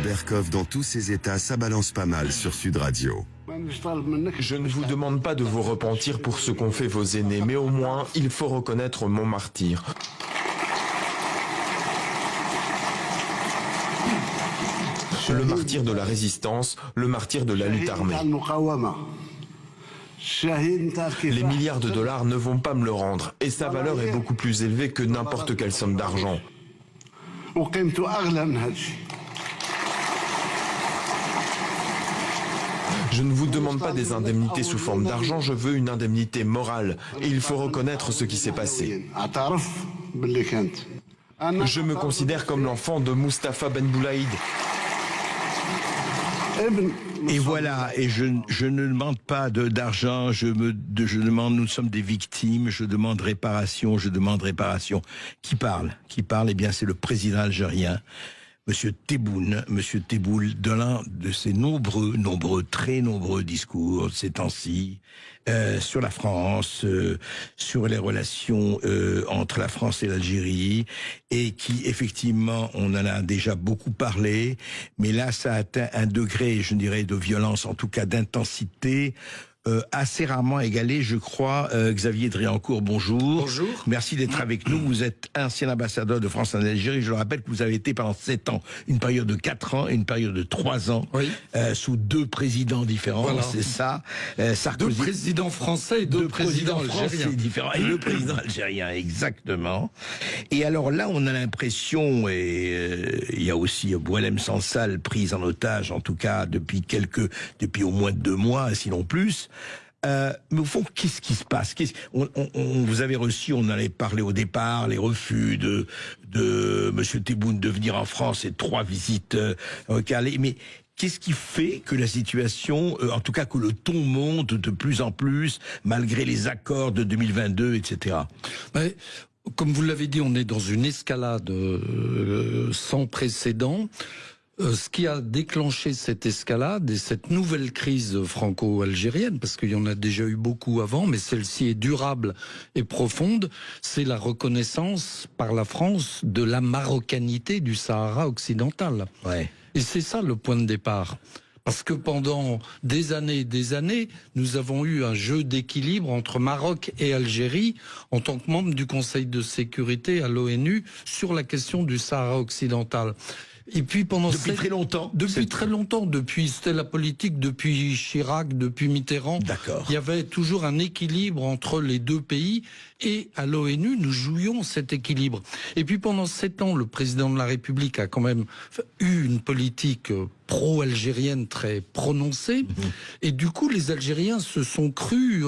Berkoff dans tous ses états, ça balance pas mal sur Sud Radio. Je ne vous demande pas de vous repentir pour ce qu'ont fait vos aînés, mais au moins, il faut reconnaître mon martyr. Le martyr de la résistance, le martyr de la lutte armée. Les milliards de dollars ne vont pas me le rendre, et sa valeur est beaucoup plus élevée que n'importe quelle somme d'argent. Je ne vous demande pas des indemnités sous forme d'argent, je veux une indemnité morale, et il faut reconnaître ce qui s'est passé. Je me considère comme l'enfant de Mustapha Ben Boulaïd. Et voilà, et je ne demande pas d'argent, je demande, nous sommes des victimes, je demande réparation. Qui parle, eh bien c'est le président algérien, Monsieur Tebboune, de l'un de ses très nombreux discours ces temps-ci, sur la France, sur les relations entre la France et l'Algérie, et qui effectivement, on en a déjà beaucoup parlé, mais là ça a atteint un degré, je dirais, de violence, en tout cas d'intensité, assez rarement égalé, je crois. Xavier Driancourt, bonjour. Bonjour. Merci d'être avec nous. Vous êtes ancien ambassadeur de France en Algérie. Je le rappelle que vous avez été pendant 7 ans, une période de 4 ans et une période de 3 ans, oui. Sous 2 présidents différents, voilà. C'est ça. Sarkozy. 2 présidents français et 2 présidents algériens. Différents, et le président algérien, exactement. Et alors là, on a l'impression, et il y a aussi Boualem Sansal pris en otage, en tout cas depuis au moins 2 mois, sinon plus. Mais au fond, qu'est-ce qui se passe? Vous avez reçu, on en avait parlé au départ, les refus de Monsieur Tebboune de venir en France et 3 visites calées. Mais qu'est-ce qui fait que la situation, en tout cas que le ton monte de plus en plus, malgré les accords de 2022, etc. Mais, comme vous l'avez dit, on est dans une escalade sans précédent. Ce qui a déclenché cette escalade et cette nouvelle crise franco-algérienne, parce qu'il y en a déjà eu beaucoup avant, mais celle-ci est durable et profonde, c'est la reconnaissance par la France de la marocanité du Sahara occidental. Ouais. Et c'est ça le point de départ. Parce que pendant des années, nous avons eu un jeu d'équilibre entre Maroc et Algérie en tant que membre du Conseil de sécurité à l'ONU sur la question du Sahara occidental. Et puis depuis très longtemps. C'était la politique depuis Chirac, depuis Mitterrand. D'accord. Il y avait toujours un équilibre entre les 2 pays et à l'ONU, nous jouions cet équilibre. Et puis pendant 7 ans, le président de la République a quand même eu une politique pro-algérienne très prononcée. Et du coup, les Algériens se sont crus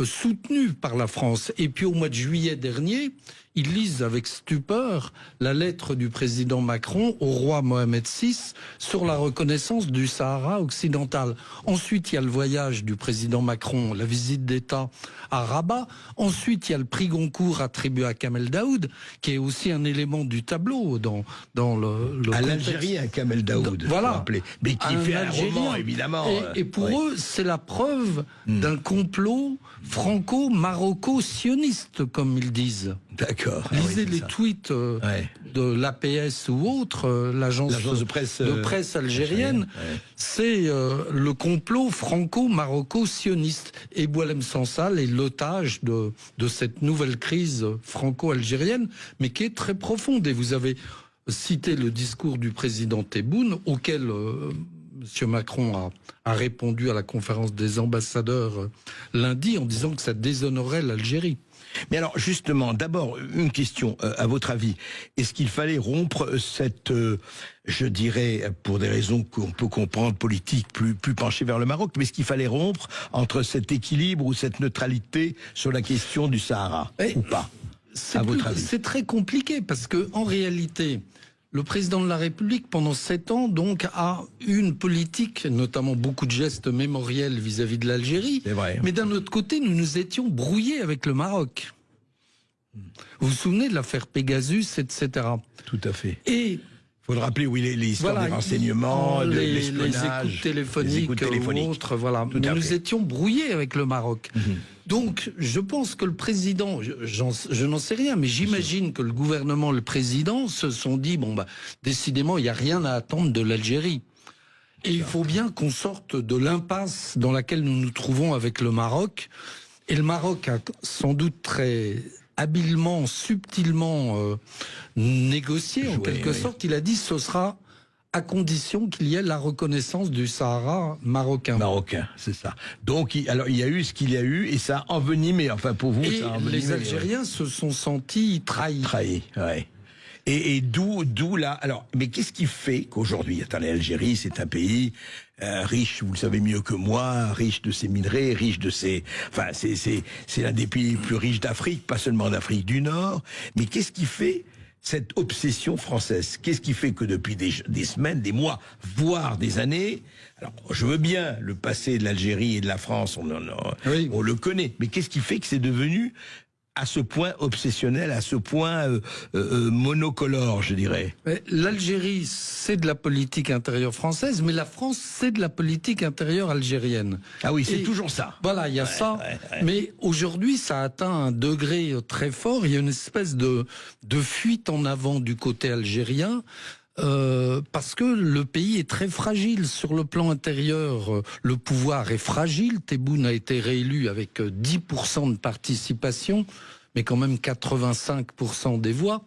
soutenus par la France. Et puis au mois de juillet dernier, ils lisent avec stupeur la lettre du président Macron au roi Mohamed VI sur la reconnaissance du Sahara occidental. Ensuite, il y a le voyage du président Macron, la visite d'État à Rabat. Ensuite, il y a le prix Goncourt attribué à Kamel Daoud, qui est aussi un élément du tableau dans le à contexte. l'Algérie, à Kamel Daoud, voilà, mais qui fait un roman, évidemment. Et pour eux, c'est la preuve d'un complot franco-maroco-sioniste, comme ils disent. D'accord. Lisez les tweets de l'APS ou autre, l'agence de presse algérienne. C'est le complot franco-maroco-sioniste. Et Boualem Sansal est l'otage de cette nouvelle crise franco-algérienne, mais qui est très profonde. Et vous avez cité le discours du président Tebboune, auquel M. Macron a répondu à la conférence des ambassadeurs lundi en disant que ça déshonorait l'Algérie. Mais alors justement, d'abord une question, à votre avis, est-ce qu'il fallait rompre cette, je dirais, pour des raisons qu'on peut comprendre, politiques, plus penchées vers le Maroc, mais est-ce qu'il fallait rompre entre cet équilibre ou cette neutralité sur la question du Sahara, ou pas, à votre avis? C'est très compliqué, parce que en réalité, le président de la République, pendant 7 ans, donc, a une politique, notamment beaucoup de gestes mémoriels vis-à-vis de l'Algérie. C'est vrai. Mais d'un autre côté, nous nous étions brouillés avec le Maroc. Vous vous souvenez de l'affaire Pegasus, etc. Tout à fait. Et Faut le rappeler, oui, les histoires des renseignements, de les l'espionnage, écoutes téléphoniques ou autres, voilà. Tout Mais à nous fait. étions brouillés avec le Maroc. Donc, je pense que le président, je n'en sais rien, mais j'imagine que le gouvernement, le président se sont dit, bon, bah, décidément, il n'y a rien à attendre de l'Algérie. Et il faut bien qu'on sorte de l'impasse dans laquelle nous nous trouvons avec le Maroc. Et le Maroc a sans doute très habilement, subtilement négocié, en quelque sorte. Il a dit ce sera à condition qu'il y ait la reconnaissance du Sahara marocain. Marocain, c'est ça. Donc, alors, il y a eu ce qu'il y a eu, et ça a envenimé, enfin pour vous, Et ça a envenimé. les Algériens se sont sentis trahis. Trahis, ouais. Et d'où là. Alors, mais qu'est-ce qui fait qu'aujourd'hui, attendez, l'Algérie, c'est un pays riche, vous le savez mieux que moi, riche de ses minerais, riche de ses. Enfin, c'est l'un des pays les plus riches d'Afrique, pas seulement d'Afrique du Nord. Mais qu'est-ce qui fait cette obsession française? Qu'est-ce qui fait que depuis des semaines, des mois, voire des années, alors je veux bien le passé de l'Algérie et de la France, on le connaît, mais qu'est-ce qui fait que c'est devenu à ce point obsessionnel, à ce point monocolore, je dirais? L'Algérie, c'est de la politique intérieure française, mais la France, c'est de la politique intérieure algérienne. Ah oui, c'est toujours ça. Voilà, il y a ça. Mais aujourd'hui, ça atteint un degré très fort. Il y a une espèce de fuite en avant du côté algérien. Parce que le pays est très fragile sur le plan intérieur. Le pouvoir est fragile. Tebboune a été réélu avec 10% de participation, mais quand même 85% des voix.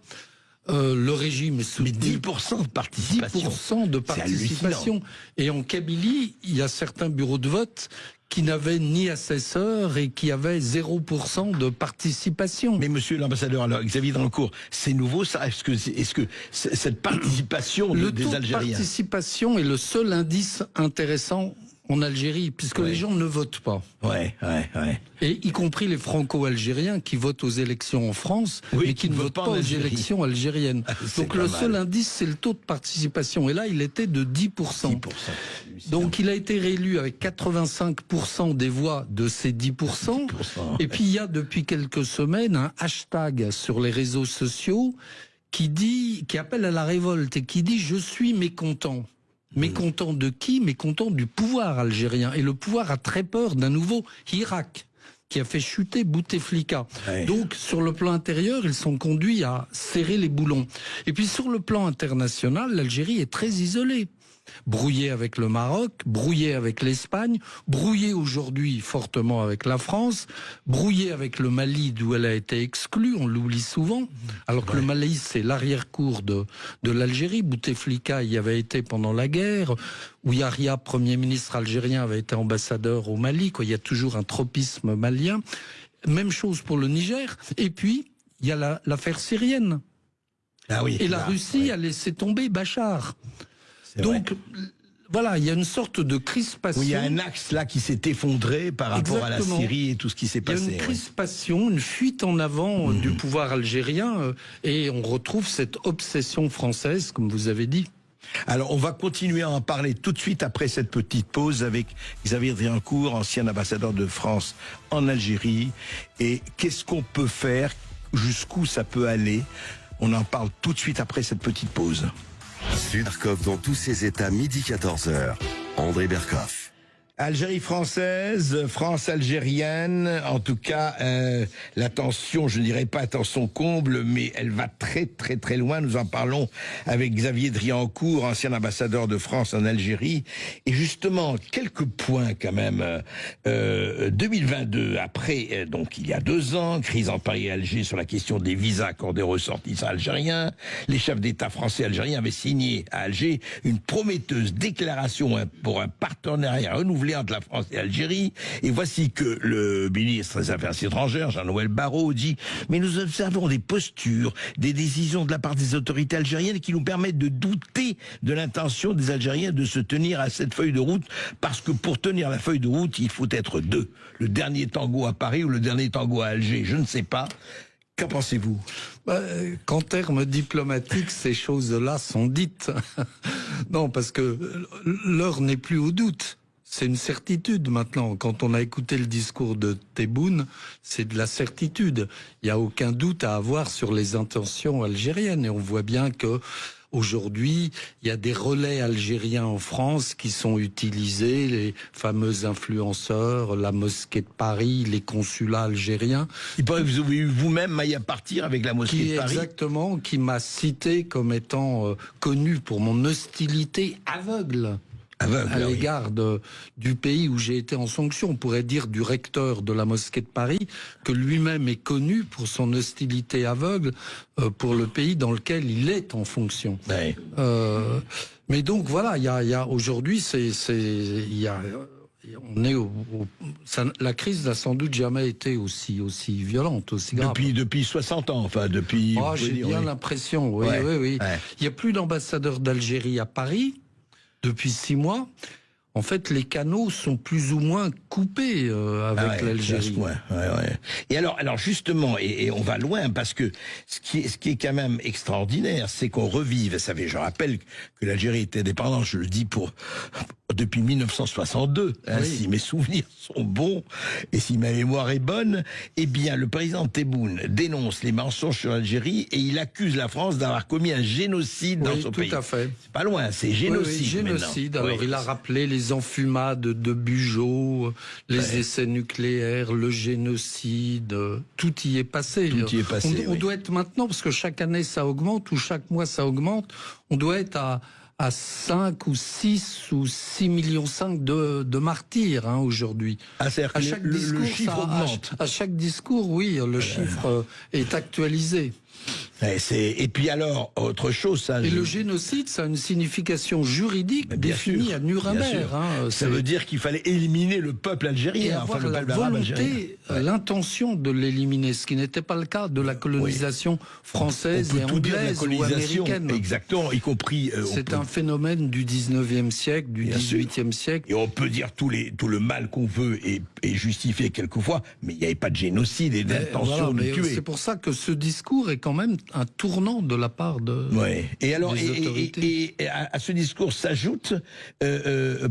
Le régime est soutenu. Mais 10% de participation. 10% de participation. Et en Kabylie, il y a certains bureaux de vote qui n'avaient ni assesseur et qui avaient 0% de participation. Mais monsieur l'ambassadeur, alors Xavier Drancourt, c'est nouveau ça? Est-ce que cette participation des Algériens... Le taux de participation est le seul indice intéressant en Algérie, puisque les gens ne votent pas. Ouais. Et y compris les franco-algériens qui votent aux élections en France, mais qui ne votent pas aux élections algériennes. Donc le seul indice, c'est le taux de participation. Et là, il était de 10%. Donc il a été réélu avec 85% des voix de ces 10%. Et puis il y a depuis quelques semaines un hashtag sur les réseaux sociaux qui appelle à la révolte et qui dit « Je suis mécontent ». Mécontent de qui? Mécontent du pouvoir algérien. Et le pouvoir a très peur d'un nouveau Irak qui a fait chuter Bouteflika. Donc, sur le plan intérieur, ils sont conduits à serrer les boulons. Et puis, sur le plan international, l'Algérie est très isolée. Brouillée avec le Maroc, brouillée avec l'Espagne, brouillée aujourd'hui fortement avec la France, brouillée avec le Mali d'où elle a été exclue, on l'oublie souvent, alors que le Mali c'est l'arrière-cour de l'Algérie. Bouteflika y avait été pendant la guerre, Ouyaria, Premier ministre algérien, avait été ambassadeur au Mali, quoi. Il y a toujours un tropisme malien. Même chose pour le Niger. Et puis, il y a l'affaire syrienne. Ah oui, et la Russie a laissé tomber Bachar. Donc, voilà, il y a une sorte de crispation. Oui, il y a un axe là qui s'est effondré par rapport à la Syrie et tout ce qui s'est passé. Il y a une crispation, une fuite en avant du pouvoir algérien et on retrouve cette obsession française, comme vous avez dit. Alors, on va continuer à en parler tout de suite après cette petite pause avec Xavier Drancourt, ancien ambassadeur de France en Algérie. Et qu'est-ce qu'on peut faire? Jusqu'où ça peut aller? On en parle tout de suite après cette petite pause. Sud-Berkoff dans tous ses états, midi 14h. André Berkoff. Algérie française, France algérienne, en tout cas, la tension, je ne dirais pas tension comble, mais elle va très très très loin. Nous en parlons avec Xavier Drancourt, ancien ambassadeur de France en Algérie. Et justement, quelques points quand même. 2022, après, donc il y a 2 ans, crise en Paris et Alger sur la question des visas accordés aux ressortissants algériens. Les chefs d'État français et algériens avaient signé à Alger une prometteuse déclaration pour un partenariat renouvelé entre la France et l'Algérie. Et voici que le ministre des Affaires étrangères, Jean-Noël Barrot, dit « Mais nous observons des postures, des décisions de la part des autorités algériennes qui nous permettent de douter de l'intention des Algériens de se tenir à cette feuille de route, parce que pour tenir la feuille de route, il faut être 2. Le dernier tango à Paris ou le dernier tango à Alger, je ne sais pas. Qu'en pensez-vous ? Qu'en termes diplomatiques, ces choses-là sont dites. Non, parce que l'heure n'est plus au doute. C'est une certitude maintenant. Quand on a écouté le discours de Tebboune, c'est de la certitude. Il n'y a aucun doute à avoir sur les intentions algériennes. Et on voit bien que aujourd'hui, il y a des relais algériens en France qui sont utilisés, les fameux influenceurs, la mosquée de Paris, les consulats algériens. Il paraît que vous avez eu vous-même maille à partir avec la mosquée de Paris. Exactement, qui m'a cité comme étant connu pour mon hostilité aveugle. À l'égard du pays où j'ai été en fonction. On pourrait dire du recteur de la mosquée de Paris que lui-même est connu pour son hostilité aveugle pour le pays dans lequel il est en fonction. Ouais. Mais donc voilà, il y a aujourd'hui, on est la crise n'a sans doute jamais été aussi violente, aussi grave. Depuis 60 ans, enfin depuis. Oh, j'ai bien l'impression, oui. Il n'y a plus d'ambassadeur d'Algérie à Paris. Depuis 6 mois, en fait, les canaux sont plus ou moins coupés avec l'Algérie. Et alors justement, et on va loin, parce que ce qui est quand même extraordinaire, c'est qu'on revive. Je rappelle que l'Algérie était indépendante, je le dis depuis 1962, si mes souvenirs sont bons et si ma mémoire est bonne, eh bien le président Tebboune dénonce les mensonges sur l'Algérie et il accuse la France d'avoir commis un génocide dans son pays. Tout à fait. C'est pas loin, c'est génocide. Génocide. Alors il a rappelé les enfumades de Bugeaud, les essais nucléaires, le génocide, tout y est passé. On doit être maintenant, parce que chaque année ça augmente ou chaque mois ça augmente, on doit être à 5 ou 6 ou 6,5 millions de martyrs aujourd'hui. À chaque discours, le chiffre augmente. À chaque discours, oui, le chiffre est actualisé. Et puis alors, autre chose... le génocide, ça a une signification juridique définie à Nuremberg. Ça veut dire qu'il fallait éliminer le peuple algérien. Et avoir la volonté, l'intention de l'éliminer, ce qui n'était pas le cas de la colonisation française et anglaise ou américaine. Exactement, y compris... C'est un phénomène du 19e siècle, du 18e siècle. Et on peut dire tout le mal qu'on veut et justifier quelquefois, mais il n'y avait pas de génocide et d'intention de tuer. C'est pour ça que ce discours est quand même un tournant de la part des autorités. Et à ce discours s'ajoute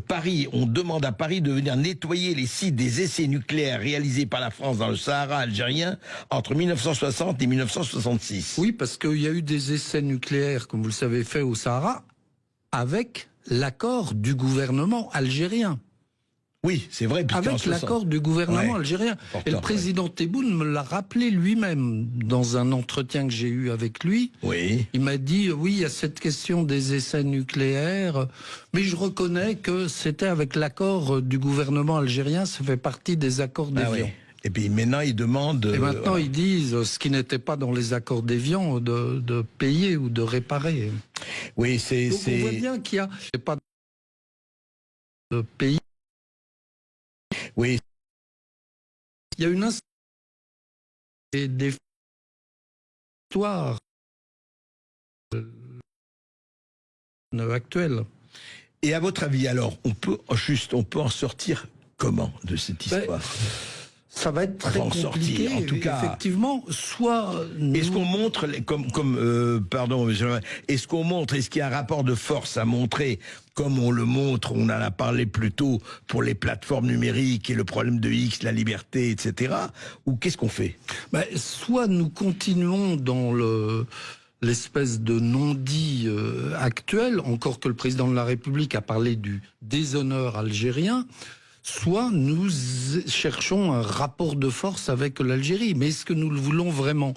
Paris. On demande à Paris de venir nettoyer les sites des essais nucléaires réalisés par la France dans le Sahara algérien entre 1960 et 1966. Oui, parce qu'il y a eu des essais nucléaires, comme vous le savez, faits au Sahara avec l'accord du gouvernement algérien. Oui, c'est vrai. Avec l'accord du gouvernement algérien. Et le président Tebboune me l'a rappelé lui-même dans un entretien que j'ai eu avec lui. Oui. Il m'a dit, oui, il y a cette question des essais nucléaires, mais je reconnais que c'était avec l'accord du gouvernement algérien, ça fait partie des accords d'Évian. Et puis maintenant, ils demandent... Et maintenant, ils disent, ce qui n'était pas dans les accords d'Évian, de payer ou de réparer. Oui, c'est... Donc on voit bien qu'il y a pas de pays. Oui. Il y a une des histoires actuelles. Et à votre avis, alors, on peut en sortir comment de cette histoire? Ça va être très compliqué, en tout cas. Effectivement, soit... Est-ce qu'on montre, est-ce qu'on montre, est-ce qu'il y a un rapport de force à montrer, comme on le montre, on en a parlé plus tôt, pour les plateformes numériques et le problème de X, la liberté, etc. Ou qu'est-ce qu'on fait? Soit nous continuons dans l'espèce de non-dit actuel, encore que le président de la République a parlé du déshonneur algérien, soit nous cherchons un rapport de force avec l'Algérie. Mais est-ce que nous le voulons vraiment?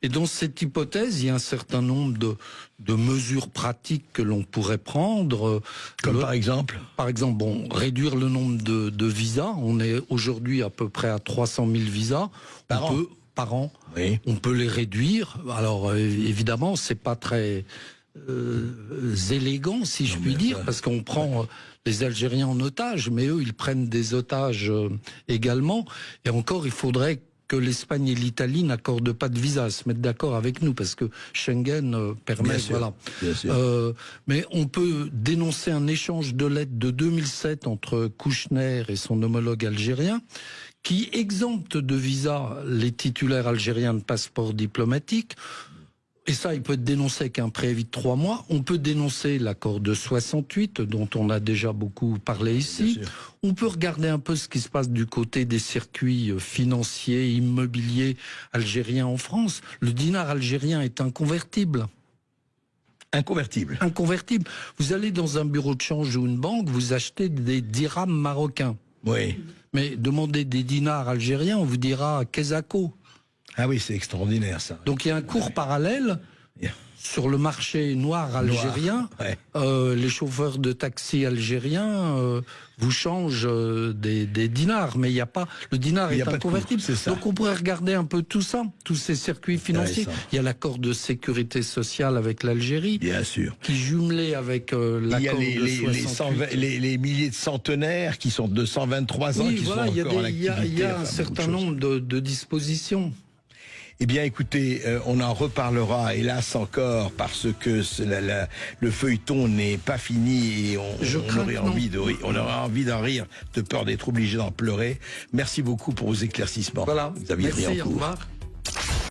Et dans cette hypothèse, il y a un certain nombre de mesures pratiques que l'on pourrait prendre. Comme par exemple? Par exemple, réduire le nombre de visas. On est aujourd'hui à peu près à 300 000 visas. Par an. Oui. On peut les réduire. Alors, évidemment, c'est pas très élégant, si je puis dire, parce qu'on prend les Algériens en otage, mais eux, ils prennent des otages également. Et encore, il faudrait que l'Espagne et l'Italie n'accordent pas de visa, se mettent d'accord avec nous, parce que Schengen permet... Bien sûr. Mais on peut dénoncer un échange de lettres de 2007 entre Kouchner et son homologue algérien, qui exempte de visa les titulaires algériens de passeports diplomatiques. Et ça, il peut être dénoncé avec un préavis de 3 mois. On peut dénoncer l'accord de 68, dont on a déjà beaucoup parlé ici. On peut regarder un peu ce qui se passe du côté des circuits financiers, immobiliers algériens en France. Le dinar algérien est inconvertible. Inconvertible. Inconvertible. Vous allez dans un bureau de change ou une banque, vous achetez des dirhams marocains. Oui. Mais demandez des dinars algériens, on vous dira Kezako. Ah oui, c'est extraordinaire ça. Donc il y a un cours parallèle sur le marché noir algérien. Ouais. Les chauffeurs de taxi algériens vous changent des dinars, mais il n'y a pas. Le dinar est inconvertible. Donc on pourrait regarder un peu tout ça, tous ces circuits financiers. Il y a l'accord de sécurité sociale avec l'Algérie, bien sûr, qui jumelé avec l'accord de 68. Les milliers de centenaires qui sont de 123 ans, oui, qui voilà, sont encore en activité. Il y a un certain nombre de dispositions. Eh bien, écoutez, on en reparlera, hélas encore, parce que le feuilleton n'est pas fini et on aurait envie d'en rire, de peur d'être obligé d'en pleurer. Merci beaucoup pour vos éclaircissements. Voilà. Vous aviez Merci, pris en au cours. revoir.